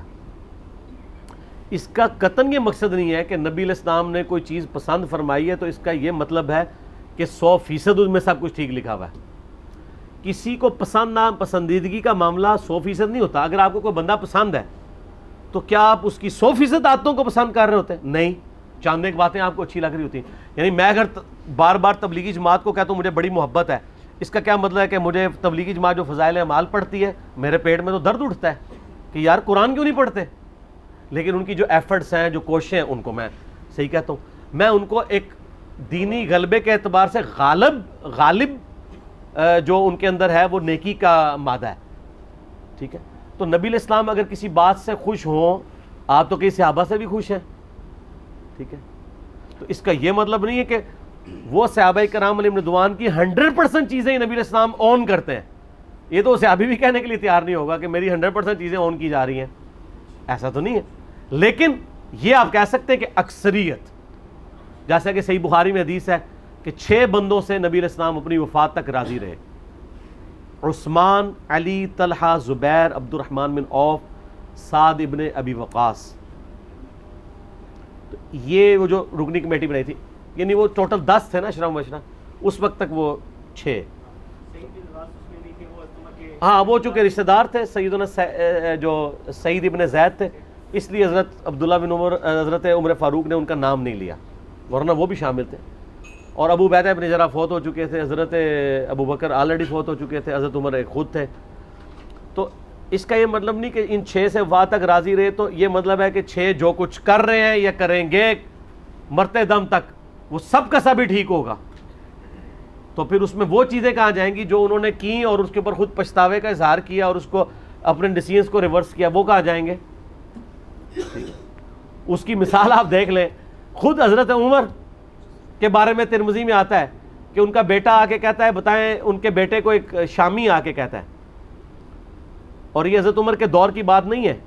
اس کا قطعاً یہ مقصد نہیں ہے کہ نبی الاسلام نے کوئی چیز پسند فرمائی ہے تو اس کا یہ مطلب ہے کہ 100% اس میں سب کچھ ٹھیک لکھا ہوا ہے. کسی کو پسند نہ پسندیدگی کا معاملہ 100% نہیں ہوتا. اگر آپ کو کوئی بندہ پسند ہے تو کیا آپ اس کی 100% عادتوں کو پسند کر رہے ہوتے ہیں؟ نہیں، چاند ایک باتیں آپ کو اچھی لگ رہی ہوتی ہیں. یعنی میں اگر بار بار تبلیغی جماعت کو کہتا ہوں مجھے بڑی محبت ہے، اس کا کیا مطلب ہے کہ مجھے تبلیغی جماعت جو فضائل اعمال پڑھتی ہے میرے پیٹ میں تو درد اٹھتا ہے کہ یار قرآن کیوں نہیں پڑھتے؟ لیکن ان کی جو ایفرٹس ہیں، جو کوششیں ہیں، ان کو میں صحیح کہتا ہوں. میں ان کو ایک دینی غلبے کے اعتبار سے غالب جو ان کے اندر ہے وہ نیکی کا مادہ ہے. ٹھیک ہے، تو نبی الاسلام اگر کسی بات سے خوش ہوں، آپ تو کئی صحابہ سے بھی خوش ہیں. ٹھیک ہے، تو اس کا یہ مطلب نہیں ہے کہ وہ صحابہ کرام علیہم رضوان کی 100% چیزیں نبی الاسلام اون کرتے ہیں. یہ تو صحابی بھی کہنے کے لیے تیار نہیں ہوگا کہ میری 100% چیزیں اون کی جا رہی ہیں، ایسا تو نہیں ہے. لیکن یہ آپ کہہ سکتے ہیں کہ اکثریت، جیسا کہ صحیح بخاری میں حدیث ہے کہ 6 بندوں سے نبی علیہ السلام اپنی وفات تک راضی رہے: عثمان، علی، طلحہ، زبیر، عبد الرحمن بن عوف، سعد ابن ابی وقاص. تو یہ وہ جو رکنی کمیٹی بنائی تھی، یعنی وہ ٹوٹل 10 تھے نا اشرا مبشرہ، اس وقت تک وہ 6. ہاں وہ چونکہ رشتہ دار تھے سیدنا جو سعید ابن زید تھے، اس لیے حضرت عبداللہ بن عمر، حضرت عمر فاروق نے ان کا نام نہیں لیا، ورنہ وہ بھی شامل تھے. اور ابو عبیدہ ابن جراح فوت ہو چکے تھے، حضرت ابو بکر آلریڈی فوت ہو چکے تھے، حضرت عمر ایک خود تھے. تو اس کا یہ مطلب نہیں کہ ان 6 سے وہاں تک راضی رہے، تو یہ مطلب ہے کہ 6 جو کچھ کر رہے ہیں یا کریں گے مرتے دم تک وہ سب کا سب ہی ٹھیک ہوگا. تو پھر اس میں وہ چیزیں کہاں جائیں گی جو انہوں نے کی اور اس کے اوپر خود پچھتاوے کا اظہار کیا اور اس کو اپنے ڈیسیژنس کو ریورس کیا، وہ کہاں جائیں گے؟ اس کی مثال آپ دیکھ لیں، خود حضرت عمر کے بارے میں ترمذی میں آتا ہے کہ ان کا بیٹا آ کے کہتا ہے، بتائیں، ان کے بیٹے کو ایک شامی آ کے کہتا ہے، اور یہ حضرت عمر کے دور کی بات نہیں ہے،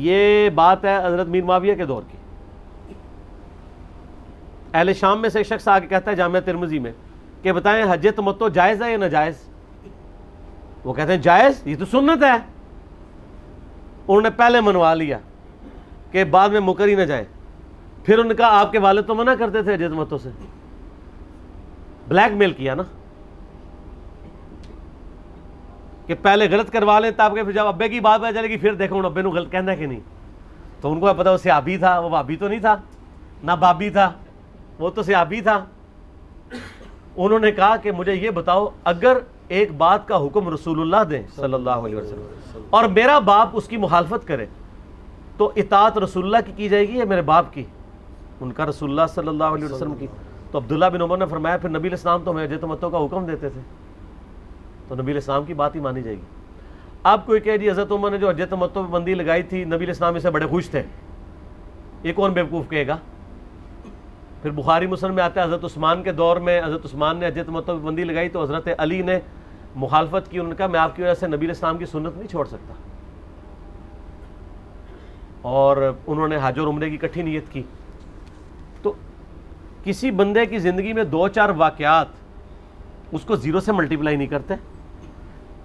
یہ بات ہے حضرت میر معاویہ کے دور کی. اہل شام میں سے ایک شخص آ کے کہتا ہے جامعہ ترمذی میں کہ بتائیں حج تمتع جائز ہے یا ناجائز؟ وہ کہتے ہیں جائز، یہ تو سنت ہے. انہوں نے پہلے منوا لیا کہ بعد میں مکر ہی نہ جائیں. پھر انہوں نے کہا آپ کے والد تو منع کرتے تھے حج تمتع سے. بلیک میل کیا نا کہ پہلے غلط کروا لیں تب کہ پھر جب ابے کی بات پتہ چلے گی پھر دیکھو ہوں ابے نو غلط کہنا کہ نہیں. تو ان کو پتا وہ صحابی تھا، وہ بھابی تو نہیں تھا، نہ بابی تھا، وہ تو صحابی تھا. انہوں نے کہا کہ مجھے یہ بتاؤ، اگر ایک بات کا حکم رسول اللہ دیں صلی اللہ علیہ وسلم اور میرا باپ اس کی مخالفت کرے تو اطاعت رسول اللہ کی جائے گی یا میرے باپ کی؟ ان کا رسول اللہ صلی اللہ علیہ وسلم کی. تو عبداللہ بن عمر نے فرمایا پھر نبی علیہ السلام تو ہمیں حج تمتع کا حکم دیتے تھے، تو نبی علیہ السلام کی بات ہی مانی جائے گی. آپ کوئی کہ جی حضرت عمر نے جو حج تمتع پہ بندی لگائی تھی نبی علیہ السلام اس سے بڑے خوش تھے، یہ کون بیوقوف کہے گا؟ پھر بخاری مسلم میں آتا ہے حضرت عثمان کے دور میں حضرت عثمان نے حج تمتع پہ بندی لگائی تو حضرت علی نے مخالفت کی. انہوں نے کہا میں آپ کی وجہ سے نبی علیہ السلام کی سنت نہیں چھوڑ سکتا، اور انہوں نے حج اور عمرے کی اکٹھی نیت کی. تو کسی بندے کی زندگی میں 2-4 واقعات اس کو 0 سے ملٹیپلائی نہیں کرتے.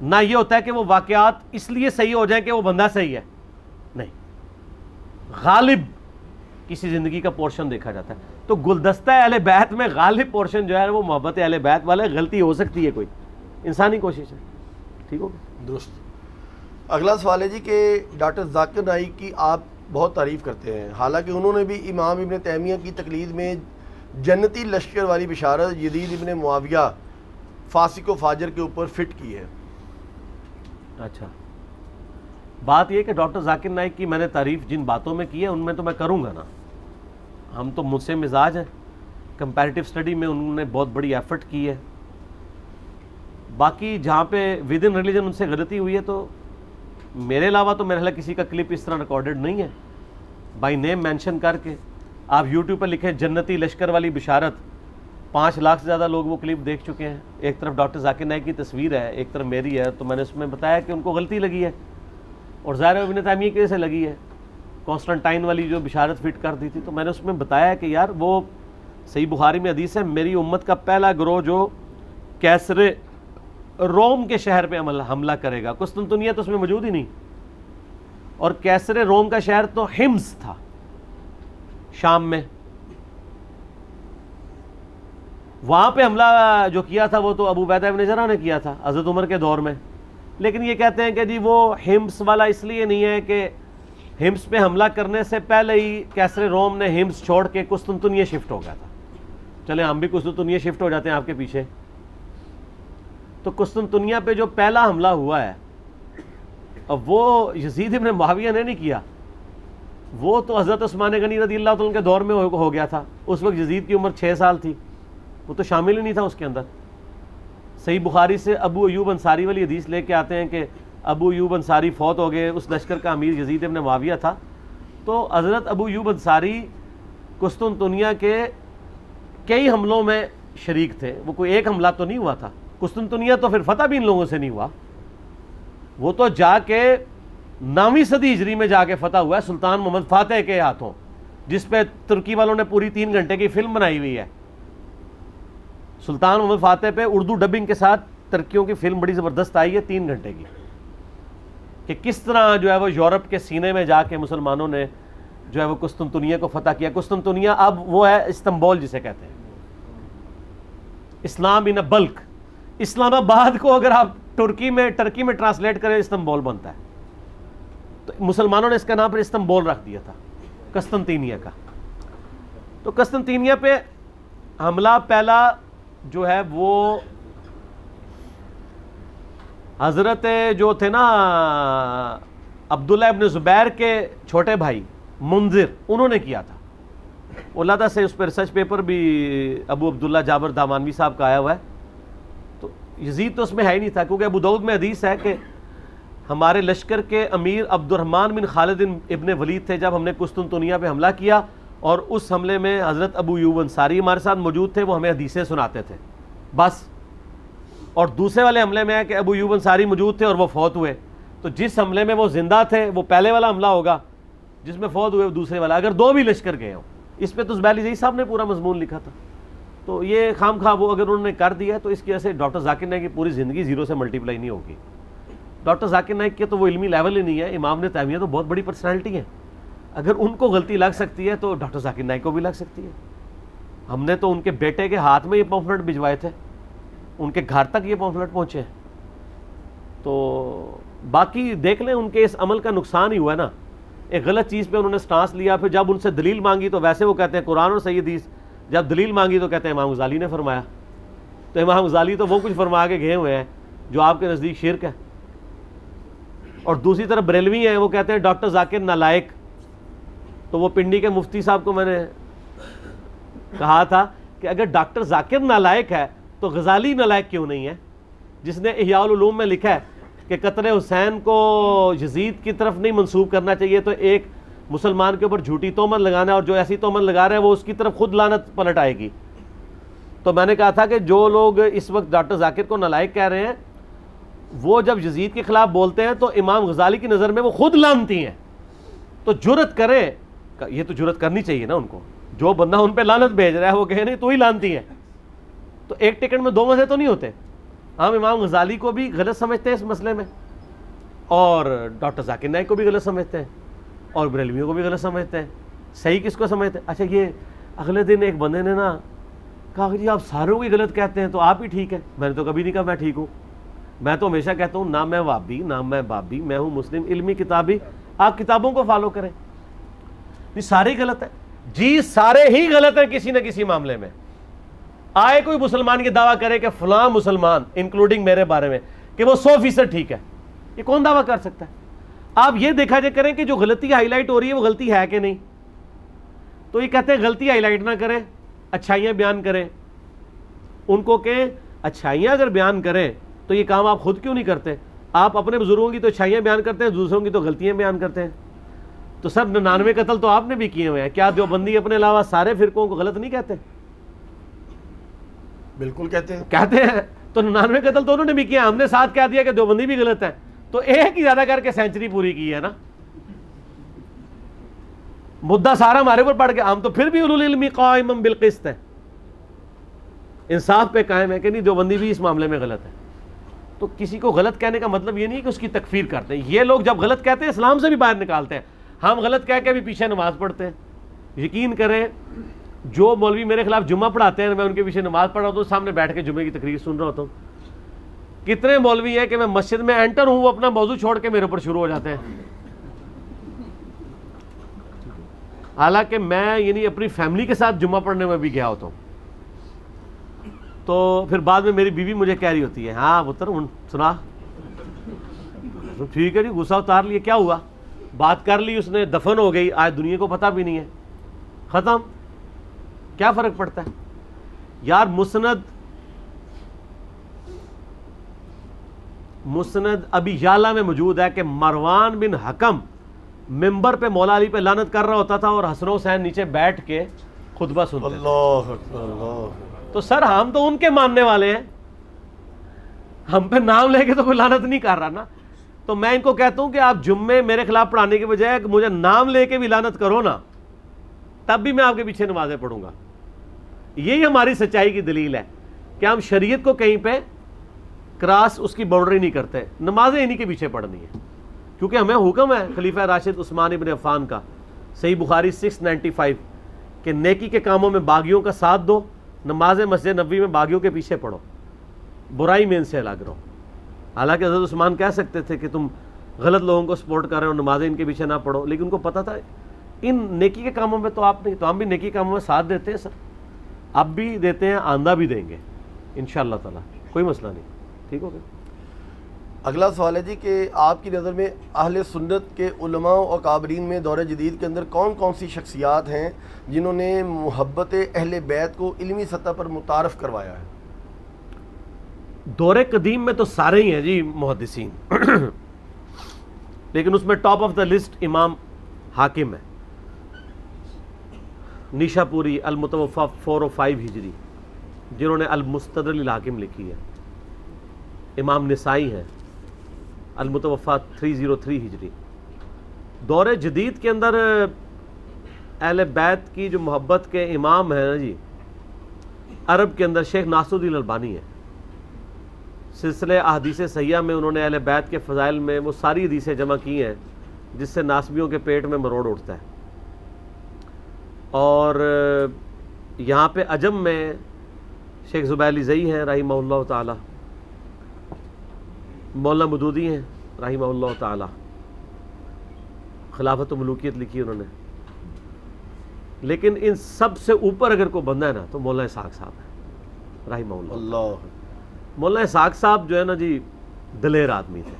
نہ یہ ہوتا ہے کہ وہ واقعات اس لیے صحیح ہو جائیں کہ وہ بندہ صحیح ہے، نہیں. غالب کسی زندگی کا پورشن دیکھا جاتا ہے. تو گلدستہ اہل بیت میں غالب پورشن جو ہے وہ محبت اہل بیت والا ہے. غلطی ہو سکتی ہے, کوئی انسانی کوشش ہے. ٹھیک ہو گیا, درست. اگلا سوال ہے جی کہ ڈاکٹر ذاکر نائک کی آپ بہت تعریف کرتے ہیں, حالانکہ انہوں نے بھی امام ابن تیمیہ کی تقلید میں جنتی لشکر والی بشارت یزید ابن معاویہ فاسق و فاجر کے اوپر فٹ کی ہے. اچھا, بات یہ کہ ڈاکٹر ذاکر نائک کی میں نے تعریف جن باتوں میں کی ہے ان میں تو میں کروں گا نا. ہم تو مجھ سے مزاج ہیں, کمپیریٹیو اسٹڈی میں انہوں نے بہت بڑی ایفرٹ کی ہے. باقی جہاں پہ ود ان ریلیجن ان سے غلطی ہوئی ہے تو میرے علاوہ تو میرے خیال کسی کا کلپ اس طرح ریکارڈڈ نہیں ہے بائی نیم مینشن کر کے. آپ یوٹیوب پر لکھیں جنتی لشکر والی بشارت, 5 لاکھ سے زیادہ لوگ وہ کلپ دیکھ چکے ہیں. ایک طرف ڈاکٹر ذاکر نائک کی تصویر ہے, ایک طرف میری ہے. تو میں نے اس میں بتایا کہ ان کو غلطی لگی ہے, اور ظاہر ابن تیمیہ کی وجہ سے لگی ہے. کانسٹنٹائن والی جو بشارت فٹ کر دی تھی, تو میں نے اس میں بتایا کہ یار وہ صحیح بخاری میں حدیث ہے, میری امت کا پہلا گروہ جو کیسر روم کے شہر پہ حملہ کرے گا. قسطنطنیہ تو اس میں موجود ہی نہیں, اور کیسر روم کا شہر تو ہمس تھا شام میں. وہاں پہ حملہ جو کیا تھا وہ تو ابو عبیدہ ابن جراح نے کیا تھا حضرت عمر کے دور میں. لیکن یہ کہتے ہیں کہ جی وہ ہمس والا اس لیے نہیں ہے کہ ہمس پہ حملہ کرنے سے پہلے ہی کیسر روم نے ہمس چھوڑ کے قسطنطنیہ شفٹ ہو گیا تھا. چلیں ہم بھی قسطنطنیہ شفٹ ہو جاتے ہیں آپ کے پیچھے. تو قسطنطنیہ پہ جو پہلا حملہ ہوا ہے اب وہ یزید ابن معاویہ نے نہیں کیا, وہ تو حضرت عثمان غنی رضی اللہ تعالیٰ کے دور میں ہو گیا تھا. اس وقت یزید کی عمر 6 سال تھی, وہ تو شامل ہی نہیں تھا اس کے اندر. صحیح بخاری سے ابو ایوب انصاری والی حدیث لے کے آتے ہیں کہ ابو ایوب انصاری فوت ہو گئے, اس لشکر کا امیر یزید ابن معاویہ تھا. تو حضرت ابو ایوب انصاری قسطنطنیہ کے کئی حملوں میں شریک تھے, وہ کوئی ایک حملہ تو نہیں ہوا تھا. قسطنطنیہ تو پھر فتح بھی ان لوگوں سے نہیں ہوا, وہ تو جا کے 9ویں صدی ہجری میں جا کے فتح ہوا ہے سلطان محمد فاتح کے ہاتھوں, جس پہ ترکی والوں نے پوری 3 گھنٹے کی فلم بنائی ہوئی ہے. سلطان محمد فاتح پہ اردو ڈبنگ کے ساتھ ترکیوں کی فلم بڑی زبردست آئی ہے 3 گھنٹے کی, کہ کس طرح جو ہے وہ یورپ کے سینے میں جا کے مسلمانوں نے جو ہے وہ قسطنطنیہ کو فتح کیا. قسطنطنیہ اب وہ ہے استنبول جسے کہتے ہیں, اسلام ان بلک. اسلام آباد کو اگر آپ ٹرکی میں ٹرانسلیٹ کریں استنبول بنتا ہے. تو مسلمانوں نے اس کا نام پر استنبول رکھ دیا تھا قسطنطنیہ کا. تو قسطنطنیہ پہ حملہ پہلا جو ہے وہ حضرت جو تھے نا عبداللہ ابن زبیر کے چھوٹے بھائی منذر, انہوں نے کیا تھا. علادہ سے اس پہ ریسرچ پیپر بھی ابو عبداللہ جابر دامانوی صاحب کا آیا ہوا ہے. تو یزید تو اس میں ہے ہی نہیں تھا, کیونکہ ابو داؤد میں حدیث ہے کہ ہمارے لشکر کے امیر عبد الرحمن بن خالد ابن ولید تھے جب ہم نے قسطنطنیہ پہ حملہ کیا, اور اس حملے میں حضرت ابو ایوب انصاری ہمارے ساتھ موجود تھے, وہ ہمیں حدیثیں سناتے تھے بس. اور دوسرے والے حملے میں ہے کہ ابو ایوب انصاری موجود تھے اور وہ فوت ہوئے. تو جس حملے میں وہ زندہ تھے وہ پہلے والا حملہ ہوگا, جس میں فوت ہوئے وہ دوسرے والا, اگر 2 بھی لشکر گئے ہوں. اس پہ تو زبیلی زئی صاحب نے پورا مضمون لکھا تھا. تو یہ خام خواہ وہ اگر انہوں نے کر دیا تو اس کی وجہ سے ڈاکٹر ذاکر نائک کی پوری زندگی 0 سے ملٹیپلائی نہیں ہوگی. ڈاکٹر ذاکر نائک کے تو وہ علمی لیول ہی نہیں ہے. امام ابن تیمیہ تو بہت بڑی پرسنالٹی ہے, اگر ان کو غلطی لگ سکتی ہے تو ڈاکٹر ذاکر نائک کو بھی لگ سکتی ہے. ہم نے تو ان کے بیٹے کے ہاتھ میں یہ پمفلٹ بھجوائے تھے, ان کے گھر تک یہ پمفلٹ پہنچے. تو باقی دیکھ لیں ان کے اس عمل کا نقصان ہی ہوا ہے نا, ایک غلط چیز پہ انہوں نے سٹانس لیا. پھر جب ان سے دلیل مانگی تو ویسے وہ کہتے ہیں قرآن اور صحیح حدیث, جب دلیل مانگی تو کہتے ہیں امام غزالی نے فرمایا. تو امام غزالی تو وہ کچھ فرما کے گئے ہوئے ہیں جو آپ کے نزدیک شرک ہے. اور دوسری طرف بریلوی ہیں, وہ کہتے ہیں ڈاکٹر ذاکر نالائق. تو وہ پنڈی کے مفتی صاحب کو میں نے کہا تھا کہ اگر ڈاکٹر ذاکر نالائق ہے تو غزالی نالائق کیوں نہیں ہے, جس نے احیاء العلوم میں لکھا ہے کہ قتل حسین کو یزید کی طرف نہیں منسوب کرنا چاہیے, تو ایک مسلمان کے اوپر جھوٹی تہمت لگانا ہے, اور جو ایسی تہمت لگا رہے ہیں وہ اس کی طرف خود لعنت پلٹ آئے گی. تو میں نے کہا تھا کہ جو لوگ اس وقت ڈاکٹر ذاکر کو نالائق کہہ رہے ہیں وہ جب یزید کے خلاف بولتے ہیں تو امام غزالی کی نظر میں وہ خود لعنتی ہیں. تو جرت کریں, یہ تو جرت کرنی چاہیے نا ان کو, جو بندہ ان پہ لعنت بھیج رہا ہے وہ کہے نہیں تو ہی لعنتی ہے. تو ایک ٹکٹ میں 2 مزے تو نہیں ہوتے. ہم امام غزالی کو بھی غلط سمجھتے ہیں اس مسئلے میں, اور ڈاکٹر ذاکر نائک کو بھی غلط سمجھتے ہیں, اور بریلویوں کو بھی غلط سمجھتے ہیں. صحیح کس کو سمجھتے ہیں؟ اچھا یہ اگلے دن ایک بندے نے نا کہا جی آپ ساروں کی غلط کہتے ہیں تو آپ ہی ٹھیک ہے. میں نے تو کبھی نہیں کہا میں ٹھیک ہوں. میں تو ہمیشہ کہتا ہوں نہ میں وابی نہ میں بابی، میں ہوں مسلم علمی کتابی. آپ کتابوں کو فالو کریں. نہیں سارے غلط ہیں جی، سارے ہی غلط ہیں کسی نہ کسی معاملے میں. آئے کوئی مسلمان یہ دعویٰ کرے کہ فلاں مسلمان انکلوڈنگ میرے بارے میں کہ وہ 100% ٹھیک ہے، یہ کون دعویٰ کر سکتا ہے؟ آپ یہ دیکھا جائے کریں کہ جو غلطی ہائی لائٹ ہو رہی ہے وہ غلطی ہے کہ نہیں. تو یہ کہتے ہیں غلطی ہائی لائٹ نہ کریں، اچھائیاں بیان کریں. ان کو کہیں اچھائیاں اگر بیان کریں تو یہ کام آپ خود کیوں نہیں کرتے؟ آپ اپنے بزرگوں کی تو اچھائیاں بیان کرتے ہیں، دوسروں کی تو غلطیاں بیان کرتے ہیں. تو سر 99 قتل تو آپ نے بھی کیے ہوئے ہیں، کیا دیوبندی اپنے علاوہ سارے فرقوں کو غلط نہیں کہتے؟ بالکل کہتے ہیں. کہتے ہیں. تو 99 قتل تو انہوں نے بھی کیا، ہم نے ساتھ کہہ دیا کہ دیوبندی بھی غلط ہے، تو ایک ہی زیادہ کر کے سینچری پوری کی ہے نا. مدعا سارا ہمارے اوپر پڑ گیا، ہم تو پھر بھی اولو العلم قائما بالقسط ہے، انصاف پہ قائم ہے کہ نہیں دیوبندی بھی اس معاملے میں غلط ہے. تو کسی کو غلط کہنے کا مطلب یہ نہیں کہ اس کی تکفیر کرتے ہیں. یہ لوگ جب غلط کہتے ہیں اسلام سے بھی باہر نکالتے ہیں. ہم غلط کہہ کے بھی پیچھے نماز پڑھتے ہیں. یقین کریں جو مولوی میرے خلاف جمعہ پڑھاتے ہیں میں ان کے پیچھے نماز پڑھ رہا ہوتا ہوں، سامنے بیٹھ کے جمعے کی تقریر سن رہا ہوتا ہوں. کتنے مولوی ہیں کہ میں مسجد میں انٹر ہوں وہ اپنا موضوع چھوڑ کے میرے اوپر شروع ہو جاتے ہیں، حالانکہ میں یعنی اپنی فیملی کے ساتھ جمعہ پڑھنے میں بھی گیا ہوتا ہوں. تو پھر بعد میں میری بیوی مجھے کہہ رہی ہوتی ہے ہاں پتر سنا، ٹھیک ہے جی غصہ اتار لیے، کیا ہوا، بات کر لی اس نے، دفن ہو گئی، آج دنیا کو پتہ بھی نہیں ہے، ختم. کیا فرق پڑتا ہے یار؟ مسند ابھی یالا میں موجود ہے کہ مروان بن حکم ممبر پہ مولا علی پہ لعنت کر رہا ہوتا تھا اور حسن حسین نیچے بیٹھ کے خطبہ سنتے تھے. اللہ اکبر. تو سر ہم تو ان کے ماننے والے ہیں، ہم پہ نام لے کے تو کوئی لعنت نہیں کر رہا نا. تو میں ان کو کہتا ہوں کہ آپ جمعے میرے خلاف پڑھانے کے بجائے مجھے نام لے کے بھی لعنت کرو نا، تب بھی میں آپ کے پیچھے نمازیں پڑھوں گا. یہی ہماری سچائی کی دلیل ہے کہ ہم شریعت کو کہیں پہ کراس اس کی باؤنڈری نہیں کرتے. نمازیں انہی کے پیچھے پڑھنی ہے کیونکہ ہمیں حکم ہے خلیفہ راشد عثمان ابن عفان کا، صحیح بخاری 695، کہ نیکی کے کاموں میں باغیوں کا ساتھ دو، نماز مسجد نبوی میں باغیوں کے پیچھے پڑھو، برائی میں ان سے الگ رہو. حالانکہ حضرت عثمان کہہ سکتے تھے کہ تم غلط لوگوں کو سپورٹ کر رہے ہو، نمازیں ان کے پیچھے نہ پڑھو، لیکن ان کو پتہ تھا ان نیکی کے کاموں میں تو آپ نہیں، تو ہم بھی نیکی کے کاموں میں ساتھ دیتے ہیں سر، اب بھی دیتے ہیں، آندہ بھی دیں گے انشاءاللہ تعالی، کوئی مسئلہ نہیں. ٹھیک ہو گیا. اگلا سوال ہے جی کہ آپ کی نظر میں اہل سنت کے علماء و اکابرین میں دور جدید کے اندر کون کون سی شخصیات ہیں جنہوں نے محبت اہل بیت کو علمی سطح پر متعارف کروایا ہے؟ دور قدیم میں تو سارے ہی ہیں جی محدثین، لیکن اس میں ٹاپ آف دا لسٹ امام حاکم ہے، نیشا پوری المتوفا 405 ہجری جنہوں نے المستدرک للحاکم لکھی ہے. امام نسائی ہیں المتوفا 303 ہجری. دور جدید کے اندر اہل بیت کی جو محبت کے امام ہیں نا جی، عرب کے اندر شیخ ناصر الدین البانی ہے. سلسلہ احادیث صحیحہ میں انہوں نے اہل بیت کے فضائل میں وہ ساری حدیثیں جمع کی ہیں جس سے ناسبیوں کے پیٹ میں مروڑ اٹھتا ہے. اور یہاں پہ عجم میں شیخ زبیر علی زئی ہیں رحمہ اللہ تعالی، مولانا مودودی ہیں رحمہ اللہ تعالی، خلافت و ملوکیت لکھی انہوں نے. لیکن ان سب سے اوپر اگر کوئی بندہ ہے نا تو مولانا اسحاق صاحب ہے رحمہ اللہ. مولانا اسحاق صاحب جو ہے نا جی دلیر آدمی تھے،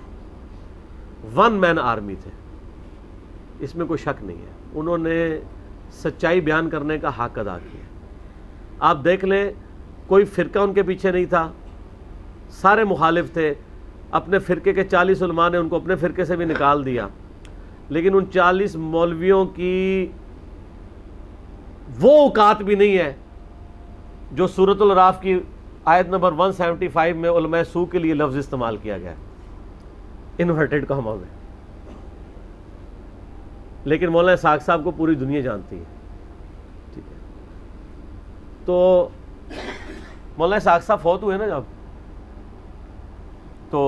ون مین آرمی تھے، اس میں کوئی شک نہیں ہے. انہوں نے سچائی بیان کرنے کا حق ادا کیا. آپ دیکھ لیں کوئی فرقہ ان کے پیچھے نہیں تھا، سارے مخالف تھے. اپنے فرقے کے 40 علماء نے ان کو اپنے فرقے سے بھی نکال دیا، لیکن ان 40 مولویوں کی وہ اوقات بھی نہیں ہے جو سورۃ الاعراف کی آیت نمبر 175 میں علماء سو کے لیے لفظ استعمال کیا گیا ہے انورٹڈ کاموں میں. لیکن مولانا اسحاق صاحب کو پوری دنیا جانتی ہے. ٹھیک ہے، تو مولانا اسحاق صاحب فوت ہوئے نا جب، تو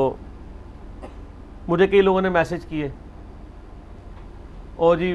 مجھے کئی لوگوں نے میسج کیے اور جی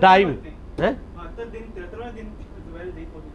2.5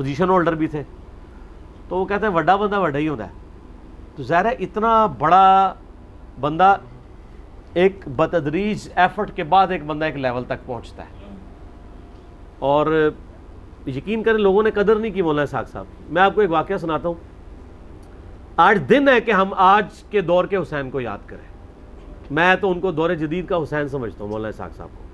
پوزیشن ہولڈر بھی تھے. تو وہ کہتے ہیں وڈا بندہ وڈا ہی ہوتا ہے. تو ظاہر ہے اتنا بڑا بندہ ایک بتدریج ایفرٹ کے بعد ایک بندہ ایک لیول تک پہنچتا ہے. اور یقین کریں لوگوں نے قدر نہیں کی مولانا اسحاق صاحب. میں آپ کو ایک واقعہ سناتا ہوں. آج دن ہے کہ ہم آج کے دور کے حسین کو یاد کریں. میں تو ان کو دور جدید کا حسین سمجھتا ہوں مولانا اسحاق صاحب کو.